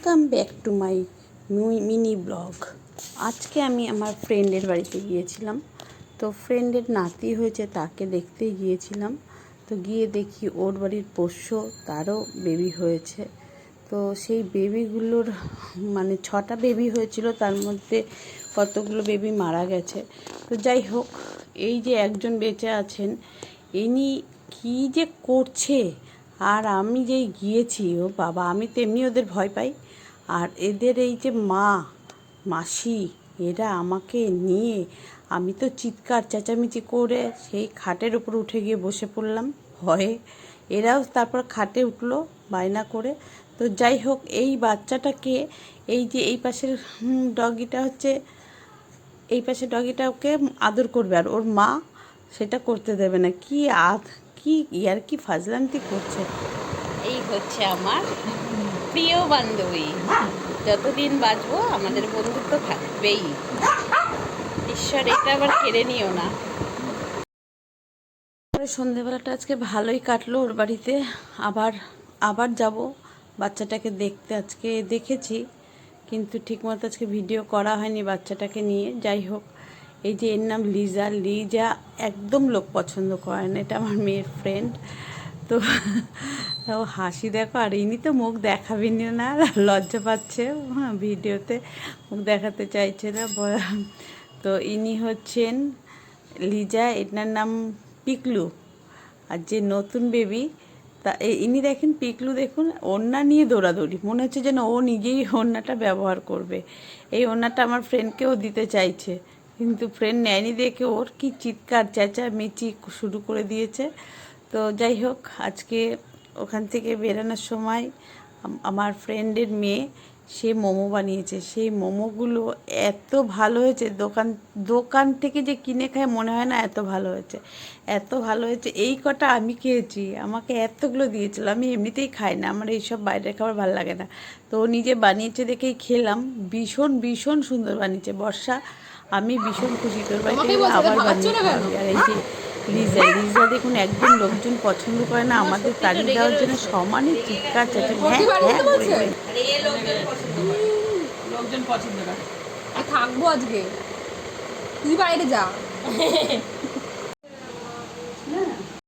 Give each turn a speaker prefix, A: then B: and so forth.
A: Welcome back to my mini blog. আজকে আমি আমার ফ্রেন্ডের বাড়িতে গিয়েছিলাম। তো ফ্রেন্ডের নাতি হয়েছে, তাকে দেখতে গিয়েছিলাম। তো গিয়ে দেখি ওর বাড়ির পোষ্য, তারও বেবি হয়েছে। তো সেই বেবিগুলোর মানে 6টা বেবি হয়েছিল, তার মধ্যে কতগুলো বেবি মারা গেছে। তো যাই হোক, এই যে একজন বেঁচে আছেন, ইনি কী যে করছে। আর আমি যেই গিয়েছি, ও বাবা, আমি তেমনি ওদের ভয় পাই। আর এদের এই যে মাসি, এরা আমাকে নিয়ে, আমি তো চিৎকার চেঁচামেচি করে সেই খাটের উপর উঠে গিয়ে বসে পড়লাম ভয়ে। এরাও তারপর খাটে উঠলো বায়না করে। তো যাই হোক, এই বাচ্চাটাকে, এই যে এই পাশের ডগিটা হচ্ছে, এই পাশে ডগিটা ওকে আদর করবে, আর ওর মা সেটা করতে দেবে না। কি ইয়ার কি ফাজলান্তি করছে। এই হচ্ছে আমার প্রিয় বান্ধবী। যতদিন বাঁচবো আমাদের বন্ধুত্ব থাকবেই। ঈশ্বর এটা আবার কেড়ে নিও না। সন্ধেবেলাটা আজকে ভালোই কাটলো ওর বাড়িতে। আবার যাব বাচ্চাটাকে দেখতে। আজকে দেখেছি, কিন্তু ঠিকমতো আজকে ভিডিও করা হয়নি বাচ্চাটাকে নিয়ে। যাই হোক, এই যে এর নাম লিজা একদম লোক পছন্দ করে না, এটা আমার মেয়ের ফ্রেন্ড। তো ও হাসি দেখো, আর ইনি তো মুখ দেখাবেনি না, লজ্জা পাচ্ছে, হ্যাঁ, ভিডিওতে মুখ দেখাতে চাইছে না। তো ইনি হচ্ছেন লিজা, এনার নাম পিকলু। আর যে নতুন বেবি, তা ইনি দেখেন পিকলু, দেখুন ওড়না নিয়ে দৌড়াদৌড়ি, মনে হচ্ছে যেন ও নিজেই ওড়নাটা ব্যবহার করবে। এই ওড়নাটা আমার ফ্রেন্ডকেও দিতে চাইছে, কিন্তু ফ্রেন্ড নেয়নি দেখে ওর কি চিৎকার চেঁচামেচি শুরু করে দিয়েছে। তো যাই হোক, আজকে ওখান থেকে বেরোনোর সময় আমার ফ্রেন্ডের মেয়ে, সে মোমো বানিয়েছে। সেই মোমোগুলো এত ভালো হয়েছে, দোকান থেকে যে কিনে খায় মনে হয় না এত ভালো হয়েছে, এত ভালো হয়েছে। এই কটা আমি খেয়েছি, আমাকে এতগুলো দিয়েছিল। আমি এমনিতেই খাই না, আমার এইসব বাইরের খাবার ভালো লাগে না। তো ও নিজে বানিয়েছে দেখেই খেলাম। ভীষণ ভীষণ সুন্দর বানিয়েছে বর্ষা, আমি ভীষণ খুশি। তোর বাড়িতে আবার বানিয়ে খাওয়াবি। আর এই যে লিজা দেখুন, একদম লোকজন পছন্দ করে না আমাদের তাড়িয়ে দেওয়ার জন্য, সমানে চিৎকার চেঁচামেচি।
B: লোকজন পছন্দ করে থাকবো আজকে, তুই বাইরে যা।